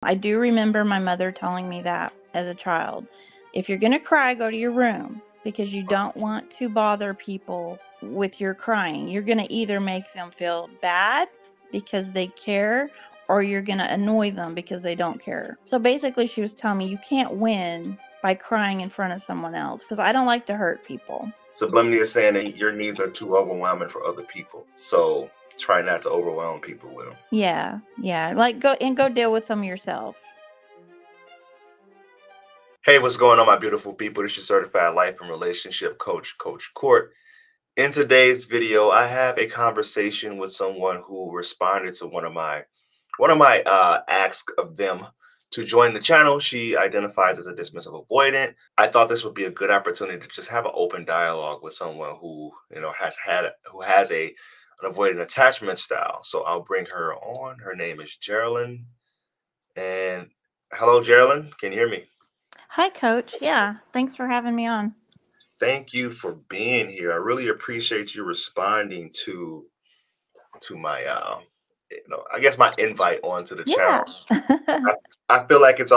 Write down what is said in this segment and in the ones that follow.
I do remember my mother telling me that as a child. If you're going to cry, go to your room because you don't want to bother people with your crying. You're going to either make them feel bad because they care, or you're going to annoy them because they don't care. So basically, she was telling me you can't win by crying in front of someone else because I don't like to hurt people. Subliminally is saying that your needs are too overwhelming for other people. So try not to overwhelm people with them. Yeah. Like go deal with them yourself. Hey, what's going on, my beautiful people? This is your certified life and relationship coach, Coach Court. In today's video, I have a conversation with someone who responded to one of my asks of them to join the channel. She identifies as a dismissive avoidant. I thought this would be a good opportunity to just have an open dialogue with someone who has an avoidant attachment style. So I'll bring her on. Her name is Geraldine. And hello, Geraldine. Can you hear me? Hi, Coach. Yeah, thanks for having me on. Thank you for being here. I really appreciate you responding to my I guess my invite onto the Yeah. channel. I feel like it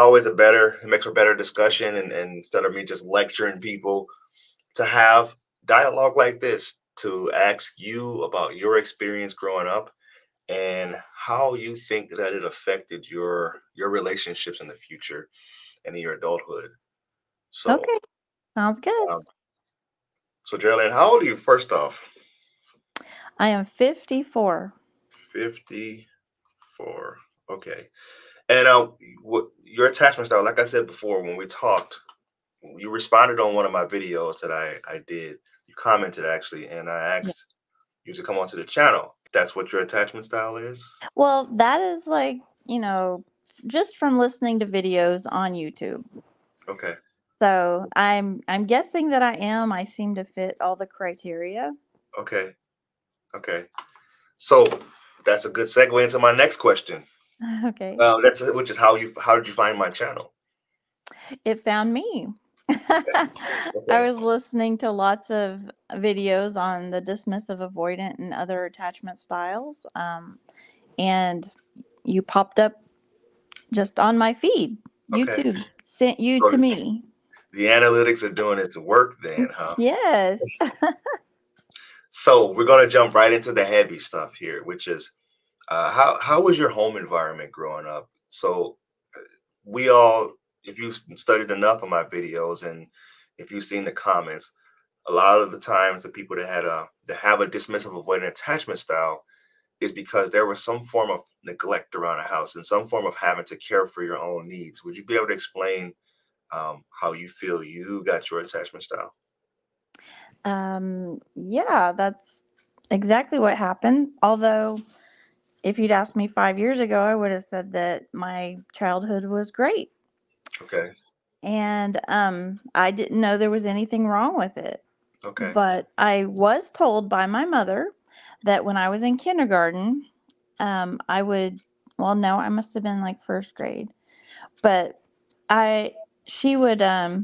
makes for better discussion, and instead of me just lecturing people, to have dialogue like this, to ask you about your experience growing up and how you think that it affected your relationships in the future and in your adulthood. So, Okay, sounds good. um, so Geraldine, how old are you? First off, I am 54. 54. Okay. And what your attachment style, like I said before when we talked, you responded on one of my videos that I did. You commented actually, and I Yeah. asked you to come onto the channel. That's what your attachment style is? Well, that is like, just from listening to videos on YouTube. Okay. So I'm guessing that I seem to fit all the criteria. Okay. Okay. So that's a good segue into my next question. Okay. Which is how did you find my channel? It found me. Okay. I Okay. was listening to lots of videos on the dismissive avoidant and other attachment styles. And you popped up just on my feed. Okay. YouTube sent you to So me. the analytics are doing its work then, huh? Yes. So we're gonna jump right into the heavy stuff here, which is how was your home environment growing up? So we all, if you've studied enough of my videos and if you've seen the comments, a lot of the times the people that have a dismissive avoidant attachment style is because there was some form of neglect around the house and some form of having to care for your own needs. Would you be able to explain how you feel you got your attachment style? Yeah, that's exactly what happened. Although, if you'd asked me 5 years ago, I would have said that my childhood was great. Okay. And I didn't know there was anything wrong with it. Okay. But I was told by my mother that when I was in kindergarten, I would, well, no, I must have been like first grade. But I, she would, I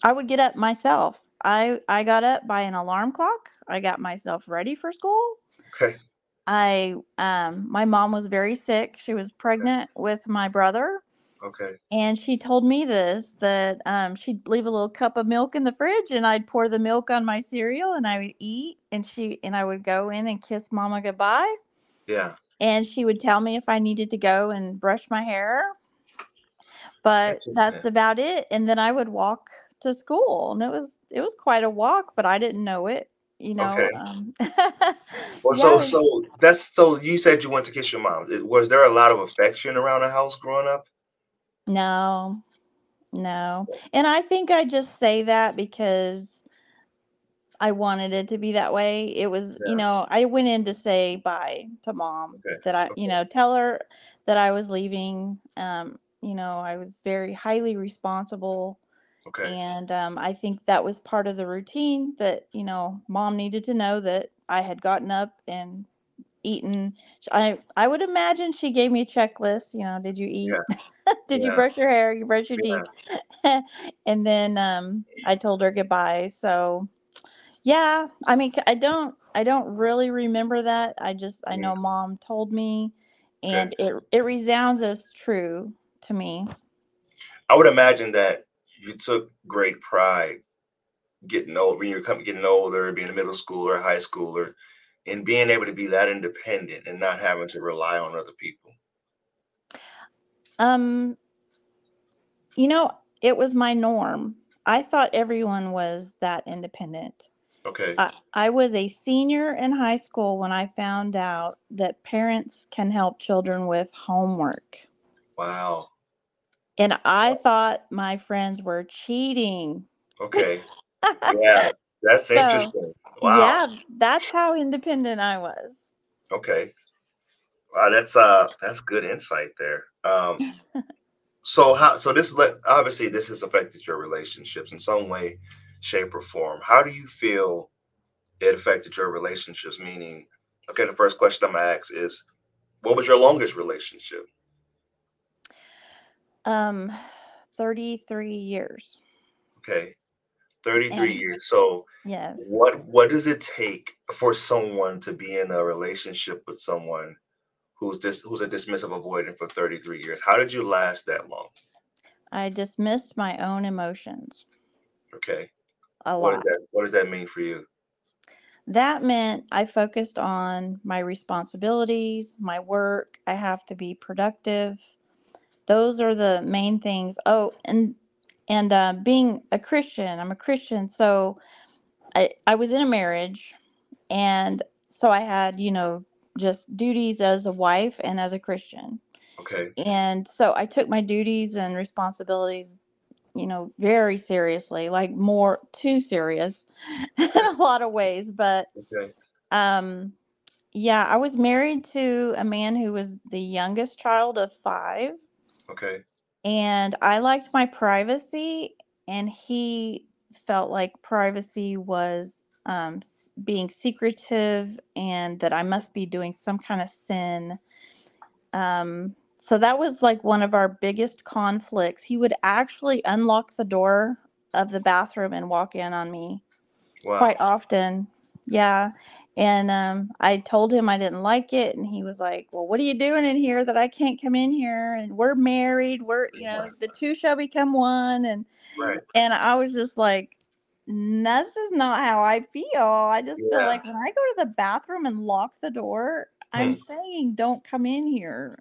would get up myself. I got up by an alarm clock. I got myself ready for school. Okay. My mom was very sick. She was pregnant with my brother. Okay. And she told me this, that she'd leave a little cup of milk in the fridge and I'd pour the milk on my cereal and I would eat and I would go in and kiss mama goodbye. Yeah. And she would tell me if I needed to go and brush my hair, but that's Interesting. about it. And then I would walk to school, and it was quite a walk, but I didn't know it, you know. Okay. Well, so Yeah. so that's so you said you went to kiss your mom. Was there a lot of affection around the house growing up? No, no. And I think I just say that because I wanted it to be that way. It was, Yeah. I went in to say bye to mom, Okay. that Okay. tell her that I was leaving. I was very highly responsible. Okay. And I think that was part of the routine that, mom needed to know that I had gotten up and eaten. I would imagine she gave me a checklist. Did you eat? Yeah. Did you Yeah. brush your hair? You brush your teeth? Yeah. And then I told her goodbye. So yeah, I mean, I don't really remember that. I Mhm. know mom told me, Okay. and it resounds as true. to me. I would imagine that you took great pride getting old when you're getting older, being a middle schooler, high schooler, and being able to be that independent and not having to rely on other people. Um, it was my norm. I thought everyone was that independent. Okay. I was a senior in high school when I found out that parents can help children with homework. Wow. And I thought my friends were cheating. Okay. Yeah. That's So, interesting. Wow. yeah, that's how independent I was. Okay. Wow, that's good insight there. So obviously this has affected your relationships in some way, shape, or form. How do you feel it affected your relationships? Meaning, okay, the first question I'm gonna ask is, what was your longest relationship? Um, 33 years. Okay, 33 And years. So yes, what does it take for someone to be in a relationship with someone who's a dismissive avoidant for 33 years? How did you last that long? I dismissed my own emotions Okay. a lot. What does that mean for you? That meant I focused on my responsibilities, my work. I have to be productive. Those are the main things. Oh, and being a Christian, I'm a Christian, so I was in a marriage, and so I had just duties as a wife and as a Christian, Okay. and so I took my duties and responsibilities very seriously, like more too serious in Okay. a lot of ways. But Okay. um, yeah, I was married to a man who was the youngest child of five, Okay. and I liked my privacy, and he felt like privacy was being secretive, and that I must be doing some kind of sin. So that was like one of our biggest conflicts. He would actually unlock the door of the bathroom and walk in on me quite Wow. often. Yeah. And I told him I didn't like it. And he was like, well, what are you doing in here that I can't come in here? And we're married. Yeah. The two shall become one. Right. And I was just like, that's just not how I feel. I just feel Yeah. like when I go to the bathroom and lock the door, I'm Hmm. saying, don't come in here.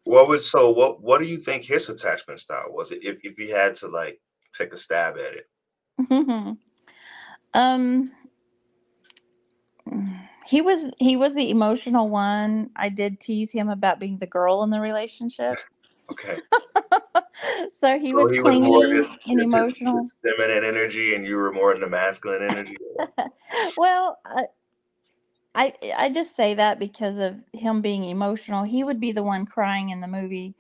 What do you think his attachment style was? If you had to like take a stab at it. um, he was the emotional one. I did tease him about being the girl in the relationship. Okay. So he So was he was more clingy and emotional. this feminine energy and you were more in the masculine energy. Well, I just say that because of him being emotional. He would be the one crying in the movie,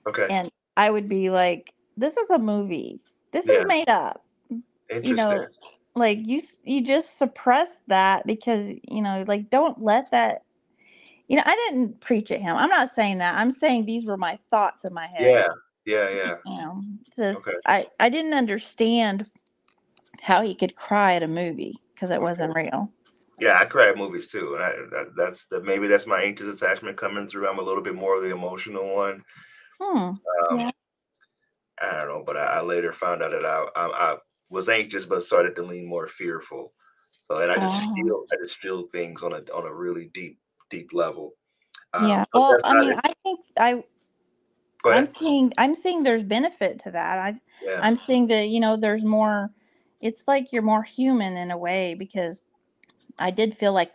Okay. and I would be like, "This is a movie. This is Yeah. made up." You Interesting. know, like you just suppress that because like don't let that. I didn't preach at him. I'm not saying that. I'm saying these were my thoughts in my head. Yeah. Yeah. Yeah. You know, Okay. just I didn't understand how he could cry at a movie because it Okay. wasn't real. Yeah, I cry at movies too, and maybe that's my anxious attachment coming through. I'm a little bit more of the emotional one. Hmm. Um, Yeah. I don't know, but I later found out that I was anxious, but started to lean more fearful. So, and Oh. I just feel things on a really deep level. Yeah. But Well, that's I not mean, it. I think Go ahead. I'm seeing there's benefit to that. Yeah. I'm seeing that there's more. It's like you're more human in a way because I did feel like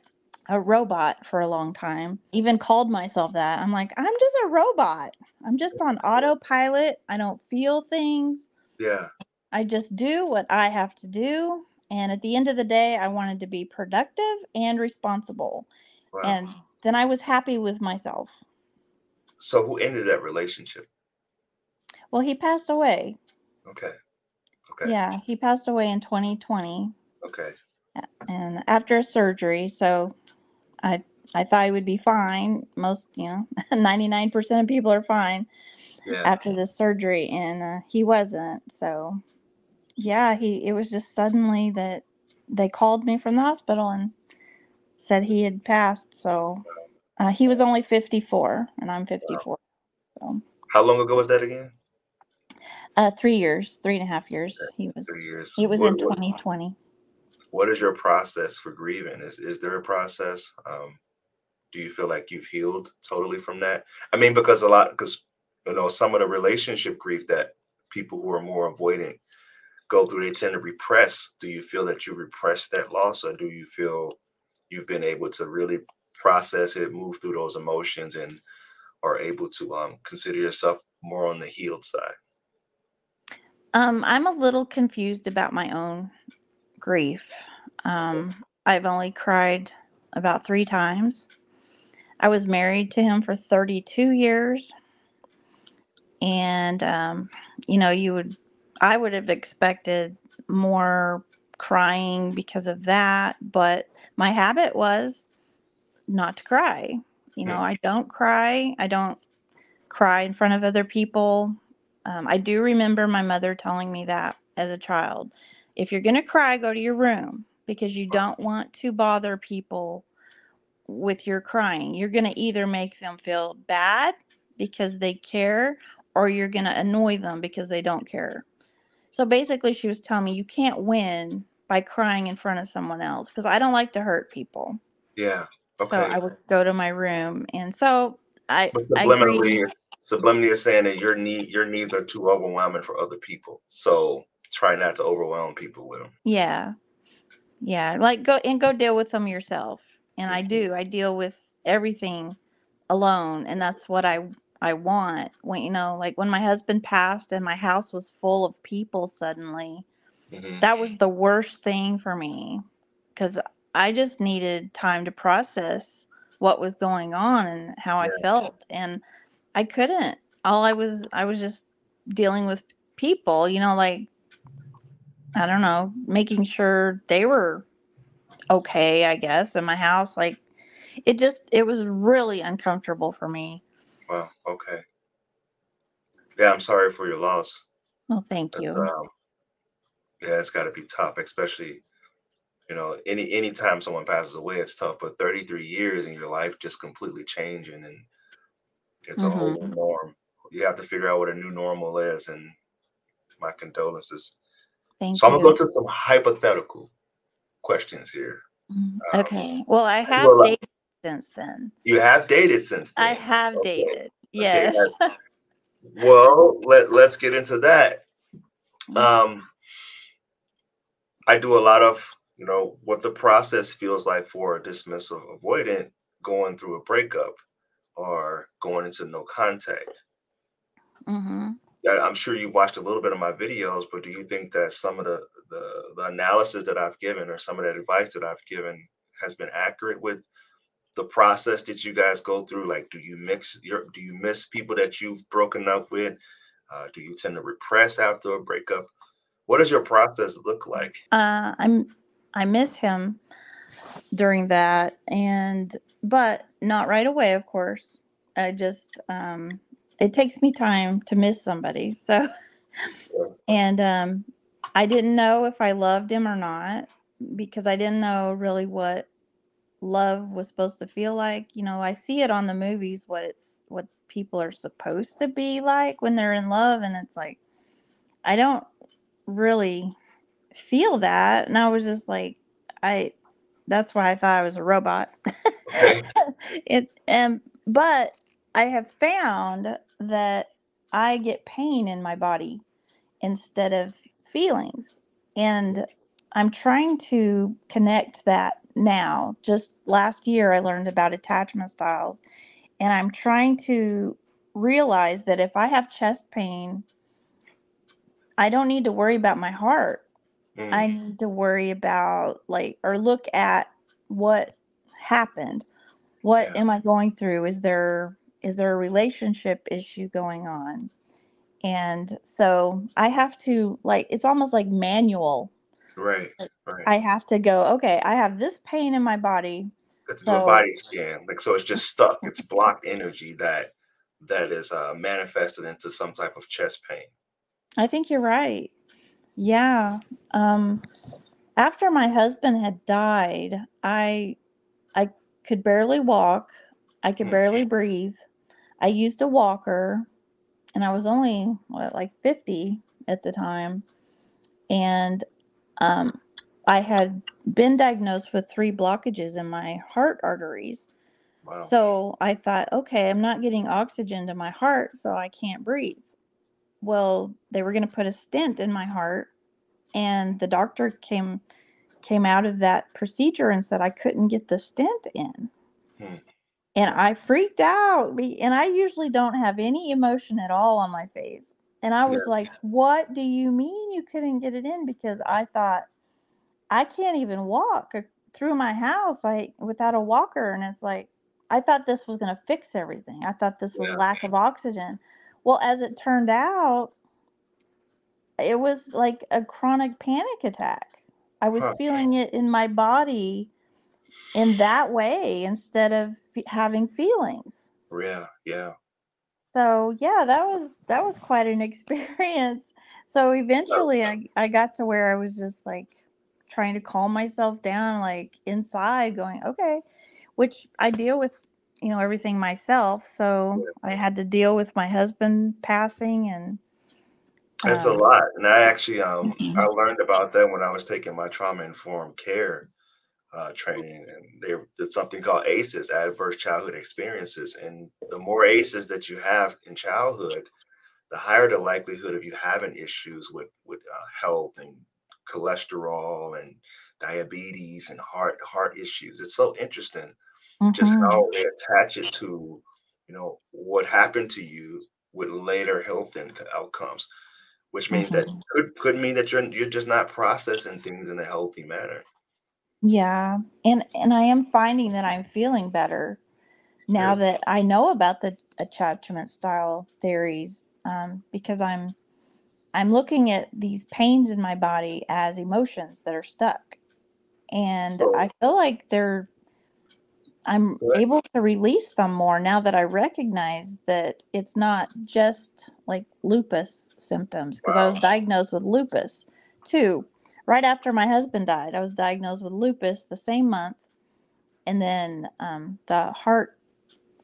a robot for a long time. Even called myself that. I'm like, I'm just a robot. I'm just on autopilot. I don't feel things. Yeah. I just do what I have to do. And at the end of the day, I wanted to be productive and responsible. Wow. And then I was happy with myself. So who ended that relationship? Well, he passed away. Okay. Okay. Yeah, he passed away in 2020 Okay. and after surgery. So I I thought he would be fine. Most, 99% of people are fine Yeah. after this surgery, and he wasn't. So yeah, he it was just suddenly that they called me from the hospital and said he had passed. So he was only 54, and I'm Wow. 54. So. How long ago was that again? 3 years, 3.5 years. Okay, 3 years. It was in 2020. What is your process for grieving? Is there a process? Do you feel like you've healed totally from that? I mean, because some of the relationship grief that people who are more avoidant go through, they tend to repress. Do you feel that you repress that loss, or do you feel you've been able to really process it, move through those emotions, and are able to consider yourself more on the healed side? I'm a little confused about my own grief. Okay. I've only cried about 3 times. I was married to him for 32 years, and I would have expected more crying because of that, but my habit was not to cry. Hmm. I don't cry. I don't cry in front of other people. I do remember my mother telling me that as a child. If you're going to cry, go to your room because you don't want to bother people with your crying. You're going to either make them feel bad because they care, or you're going to annoy them because they don't care. So basically, she was telling me you can't win by crying in front of someone else because I don't like to hurt people. Yeah. So Okay. I would go to my room, and so But I grieve. subliminally is saying that your needs are too overwhelming for other people. So try not to overwhelm people with them. Yeah. Yeah, like, go deal with them yourself, and I Mhm. do. I deal with everything alone, and that's what I want. When, like, when my husband passed and my house was full of people suddenly, Mhm. that was the worst thing for me, because I just needed time to process what was going on and how I Yeah. felt, and I couldn't. I was just dealing with people, like, I don't know, making sure they were okay, I guess, in my house. Like, it was really uncomfortable for me. Wow. Okay. Yeah, I'm sorry for your loss. Well, thank That's you. yeah, it's got to be tough, especially any time someone passes away, it's tough. But 33 years in your life just completely changing, and it's a whole new Mhm. norm. You have to figure out what a new normal is, and my condolences. So Thank I'm gonna go you. to some hypothetical questions here. Okay. Well, I I do a have lot. dated since then. You have dated since I then. have Okay. dated. Okay. Yes. Well, let's get into that. Um, I do a lot of, what the process feels like for a dismissive avoidant going through a breakup or going into no contact. Mhm. Yeah, I'm sure you watched a little bit of my videos, but do you think that some of the analysis that I've given or some of that advice that I've given has been accurate with the process that you guys go through? Like, do you miss people that you've broken up with? Do you tend to repress after a breakup? What does your process look like? I'm I miss him during that, but not right away, of course. I just it takes me time to miss somebody. So Yeah. and I didn't know if I loved him or not because I didn't know really what love was supposed to feel like. I see it on the movies what people are supposed to be like when they're in love, and it's like I don't really feel that. And I was just like, I that's why I thought I was a robot. Okay. But I have found that I get pain in my body instead of feelings. And I'm trying to connect that now. Just last year, I learned about attachment styles, and I'm trying to realize that if I have chest pain, I don't need to worry about my heart. I Mm, need to worry about, like, or look at what happened. What yeah. am I going through? Is there a relationship issue going on? And so I have to, like, it's almost like manual. Right. Like, Right. I have to go, okay, I have this pain in my body. Let's do a So body scan. Like, so it's just stuck. It's blocked energy that is manifested into some type of chest pain. I think you're right. Yeah. Um, After my husband had died, I could barely walk. I could Mm, barely breathe. I used a walker. and I was only like 50 at the time, and um, I had been diagnosed with 3 blockages in my heart arteries. Wow. So I thought, okay, I'm not getting oxygen to my heart, so I can't breathe. Well, they were going to put a stent in my heart, and the doctor came out of that procedure and said I couldn't get the stent in. Hmm. And I freaked out, and I usually don't have any emotion at all on my face. And I Yeah. was like, "What do you mean you couldn't get it in?" Because I thought I can't even walk through my house without a walker, and it's like I thought this was going to fix everything. I thought this was Yeah. lack of oxygen. Well, as it turned out, it was like a chronic panic attack. I was Huh. feeling it in my body in that way instead of having feelings. Yeah. Yeah. So yeah, that was quite an experience. So Oh, eventually I got to where I was just like trying to calm myself down, like inside going, okay, which I deal with, everything myself. So yeah. I had to deal with my husband passing and It's a um lot, and I actually, I mhm, learned about that when I was taking my trauma-informed care, training, and they did something called ACEs, Adverse Childhood Experiences, and the more ACEs that you have in childhood, the higher the likelihood of you having issues with health and cholesterol and diabetes and heart issues. It's so interesting just mhm, how they attach it to, what happened to you with later health and outcomes, which means that mhm. could mean that you're just not processing things in a healthy manner. Yeah. And I am finding that I'm feeling better now Good. that I know about the attachment style theories, because I'm looking at these pains in my body as emotions that are stuck. And I So feel like I'm good. able to release them more now that I recognize that it's not just like lupus symptoms, because I Wow. was diagnosed with lupus too. Right after my husband died, I was diagnosed with lupus the same month. And then the heart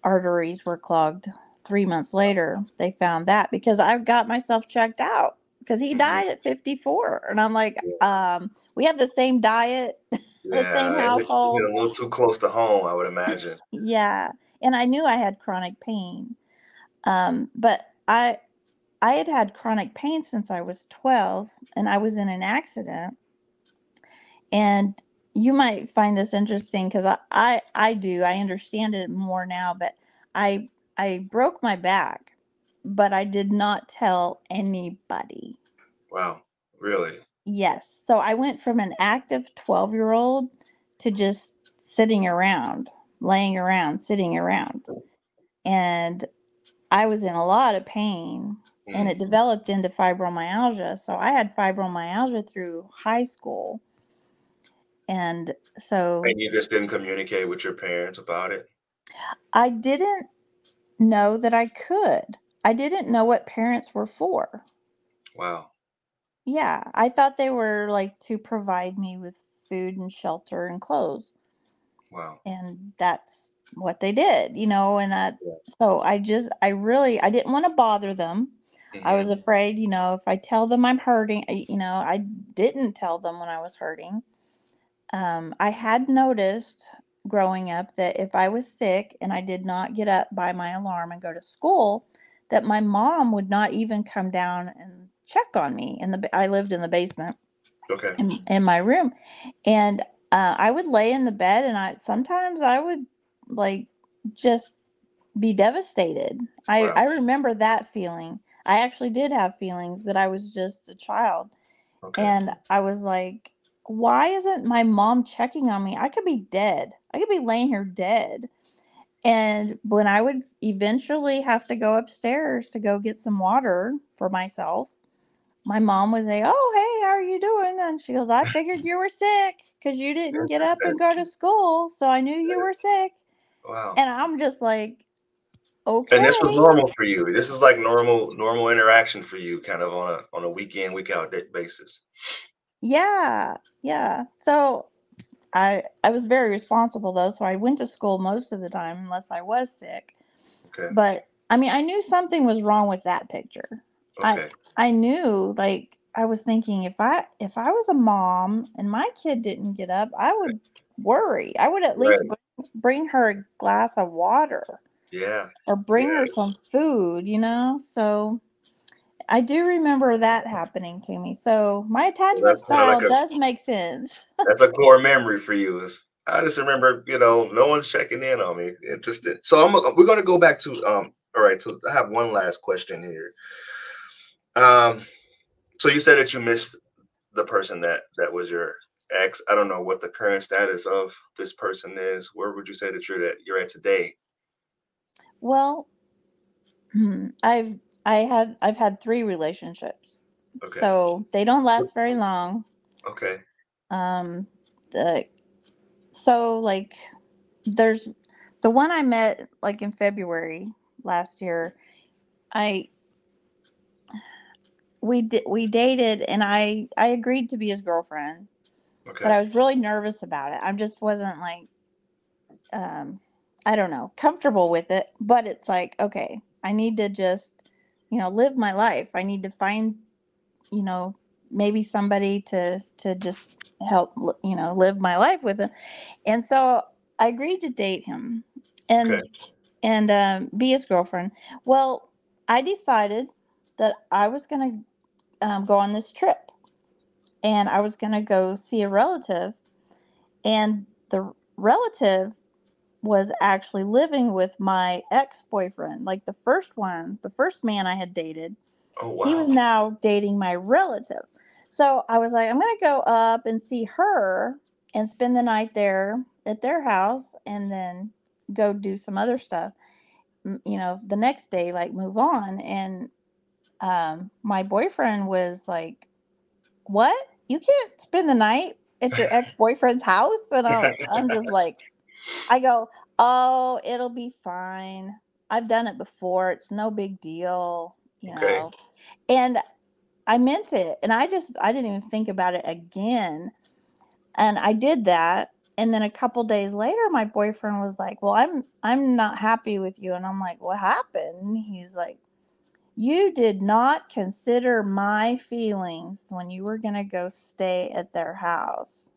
arteries were clogged 3 months later. They found that because I got myself checked out because he Mhm. died at 54. And I'm like, Yeah. we have the same diet, the same Yeah, it hit household. a little too close to home, I would imagine. Yeah. And I knew I had chronic pain. But I had had chronic pain since I was 12, and I was in an accident. And you might find this interesting because I do. I understand it more now, but I broke my back, but I did not tell anybody. Wow. Really? Yes. So I went from an active 12-year-old to just sitting around, laying around, sitting around. And I was in a lot of pain, and Mm. it developed into fibromyalgia. So I had fibromyalgia through high school. And so And you just didn't communicate with your parents about it? I didn't know that I could. I didn't know what parents were for. Wow. Yeah, I thought they were like to provide me with food and shelter and clothes. Wow. And that's what they did, and Yeah. so I didn't want to bother them. I was Mhm. afraid, if I tell them I'm hurting, I didn't tell them when I was hurting. I had noticed growing up that if I was sick and I did not get up by my alarm and go to school, that my mom would not even come down and check on me. I lived in the basement Okay. in my room, and I would lay in the bed, and I would like just be devastated. Wow. I remember that feeling. I actually did have feelings, but I was just a child. Okay. And I was like, why isn't my mom checking on me? I could be dead. I could be laying here dead. And when I would eventually have to go upstairs to go get some water for myself, my mom would say, "Oh, hey, how are you doing?" And she goes, "I figured you were sick because you didn't get up Interesting. and go to school. So I knew you Yeah. were sick." Wow. And I'm just like, And this was okay. normal for you. This is like normal interaction for you kind of on a week in, week out basis. Yeah. Yeah. So I was very responsible though, so I went to school most of the time unless I was sick. Okay. But I mean, I knew something was wrong with that picture. I Okay. I knew, like, I was thinking if I was a mom and my kid didn't get up, I would worry. I would at least Right. bring her a glass of water Yeah. or bring Yeah. her some food, you know? So I do remember that happening to me. So my So attachment that's kind of like style a does make sense. that's a core memory for you. I just remember, no one's checking in on me. Interested. So we're gonna go back to all right, so I have one last question here. Um so you said that you missed the person that was your ex. I don't know what the current status of this person is. Where would you say that you're at today? Well, I've had 3 relationships. Okay. So they don't last very long. Okay. Um the so like there's the one I met like in February last year. I we dated and I agreed to be his girlfriend, but Okay. I was really nervous about it. I just wasn't like um I don't know, comfortable with it, but it's like, okay, I need to just, live my life. I need to find, you know, maybe somebody to just help, live my life with him. And so I agreed to date him Okay. and be his girlfriend. Well, I decided that I was going to go on this trip and I was going to go see a relative. And the relative was actually living with my ex boyfriend, like the first one, the first man I had dated. Oh He was wow. now dating my relative. So I was like, I'm going to go up and see her and spend the night there at their house and then go do some other stuff. The next day, like move on. And my boyfriend was like, "What? You can't spend the night at your ex boyfriend's house?" And I'm just like, I go, "Oh, it'll be fine. I've done it before. It's no big deal, you Okay. know." And I meant it, and I didn't even think about it again. And I did that. And then a couple days later, my boyfriend was like, "Well, I'm not happy with you." And I'm like, "What happened?" And he's like, "You did not consider my feelings when you were going to go stay at their house.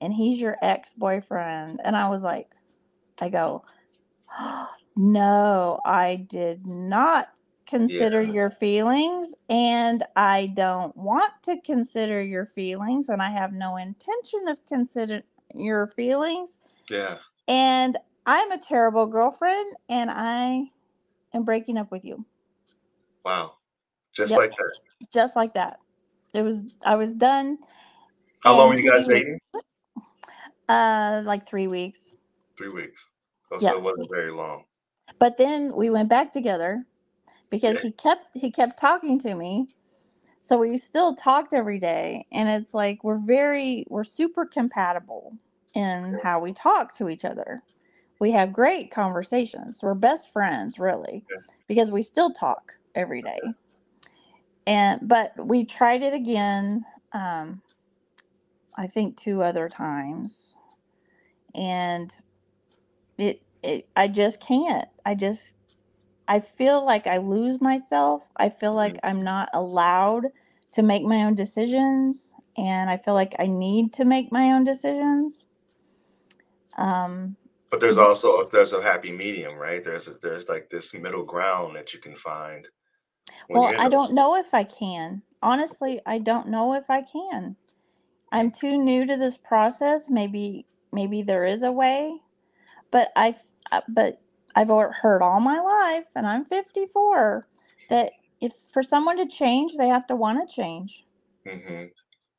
And he's your ex-boyfriend." And I was like, I go, "No, I did not Yeah. consider your feelings, and I don't want to consider your feelings, and I have no intention of consider your feelings. Yeah. And I'm a terrible girlfriend, and I am breaking up with you." Wow. Just Yep, like that. just like that. I was done, How long and were you guys he dating? like 3 weeks. 3 weeks. Oh, so it Yes, wasn't very long. but then we went back together because Yeah. he kept talking to me. So we still talked every day, and it's like we're super compatible in how we talk to each other. We have great conversations. We're best friends, really, Yeah. because we still talk every day. And but we tried it again, um, I think 2 other times, and it I just can't. I feel like I lose myself. I feel like Mhm. I'm not allowed to make my own decisions, and I feel like I need to make my own decisions. Um, But there's be- also there's a happy medium, right? There's like this middle ground that you can find when well, you're in I a don't know if I can. Honestly, I don't know if I can. I'm mm, too new to this process. Maybe there is a way, but but I've heard all my life, and I'm 54, that if for someone to change, they have to want to change. mhm.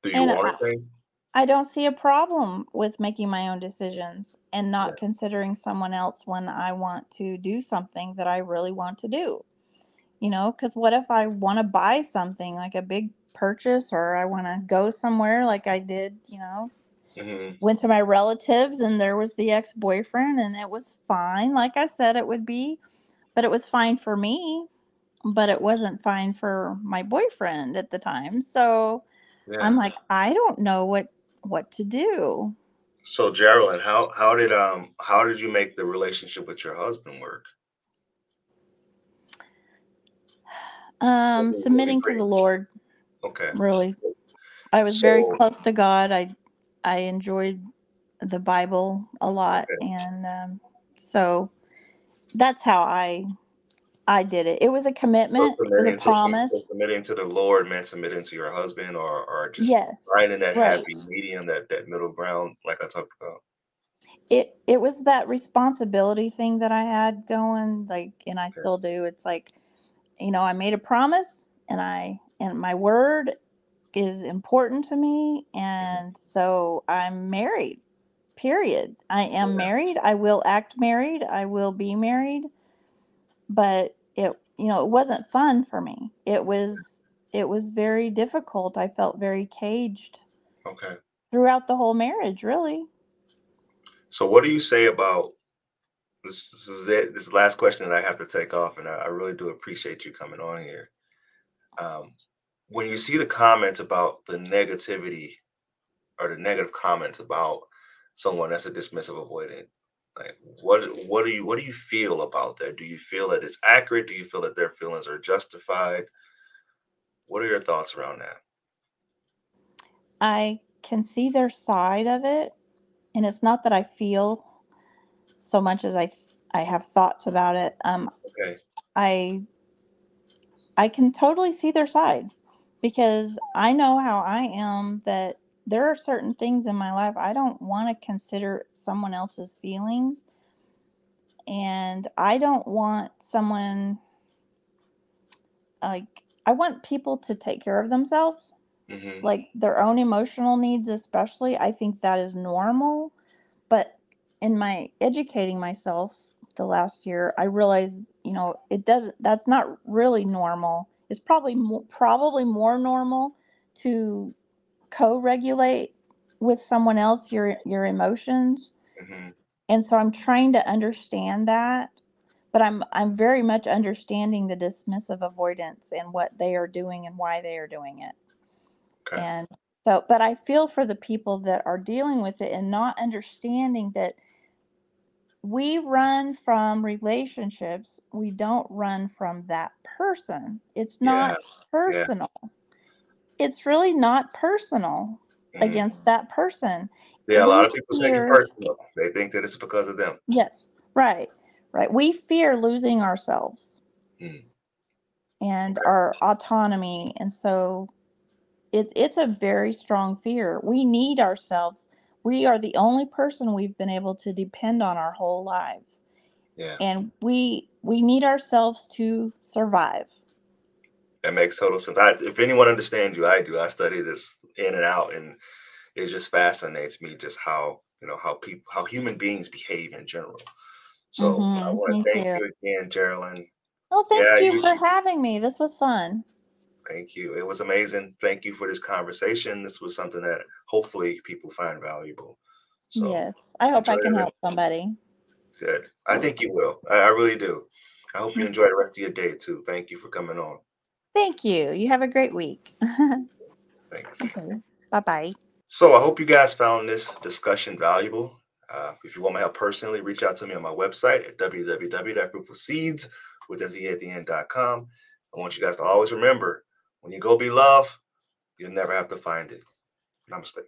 Do you And want to change? I don't see a problem with making my own decisions and Yeah. not considering someone else when I want to do something that I really want to do. Because what if I want to buy something like a big purchase, or I want to go somewhere like I did, Mhm. went to my relatives and there was the ex boyfriend and it was fine, like I said it would be, but it was fine for me, but it wasn't fine for my boyfriend at the time. So I'm Yeah. like, I don't know what to do. So Geraldine, how did you make the relationship with your husband work? Submitting to the Lord, Okay. really. I was very So, close to God. I enjoyed the Bible a lot, okay. and so that's how I did it. It was a So commitment. It was a submitting to so promise. submitting to the Lord meant submitting to your husband, or just Yes, finding that right. happy medium, that middle ground, like I talked about. It was that responsibility thing that I had going, like, and I Okay. still do. It's like, I made a promise, and my word is important to me, Mhm. and so I'm married. Period. I am Yeah. married. I will act married. I will be married, but it wasn't fun for me. It was very difficult. I felt very caged Okay. throughout the whole marriage, really. So what do you say about this? This is it. This is the last question that I have to take off, and I really do appreciate you coming on here. Um, when you see the comments about the negativity or the negative comments about someone that's a dismissive avoidant, like what do you feel about that? Do you feel that it's accurate? Do you feel that their feelings are justified? What are your thoughts around that? I can see their side of it, and it's not that I feel so much as I have thoughts about it. Okay. I I can totally see their side because I know how I am, that there are certain things in my life I don't want to consider someone else's feelings, and I don't want someone, like, I want people to take care of themselves, Hmm. like their own emotional needs especially. I think that is normal, but in my educating myself the last year, I realized, it doesn't that's not really normal. It's probably more normal to co-regulate with someone else your emotions. Hmm. And so I'm trying to understand that, but I'm very much understanding the dismissive avoidance and what they are doing and why they are doing it. Okay. And so, but I feel for the people that are dealing with it and not understanding that we run from relationships. We don't run from that person. It's Yeah. not Yeah. personal. It's really not personal Mhm. against that person. Yeah. A lot We of people take it fear, personal. They think that it's because of them. yes, right, right. We fear losing ourselves Mm. and our autonomy. And so it's a very strong fear. We need ourselves. We are the only person we've been able to depend on our whole lives. Yeah. And we need ourselves to survive. That makes total sense. If anyone understands you, I do. I study this in and out, and it just fascinates me just how human beings behave in general. So I Mhm. want Me to thank too. you again, Geraldine. Well, thank Yeah, you you. for having me. This was fun. Thank you. It was amazing. Thank you for this conversation. This was something that hopefully people find valuable. So Yes. I hope enjoy I can the rest. help somebody. Good. I think you will. I really do. I hope you enjoy the rest of your day too. Thank you for coming on. Thank you. You have a great week. Thanks. Okay. Bye-bye. So I hope you guys found this discussion valuable. If you want my help personally, reach out to me on my website at www.fruitfulseeds with a Z at the end.com. I want you guys to always remember, when you go be love, you'll never have to find it. Namaste.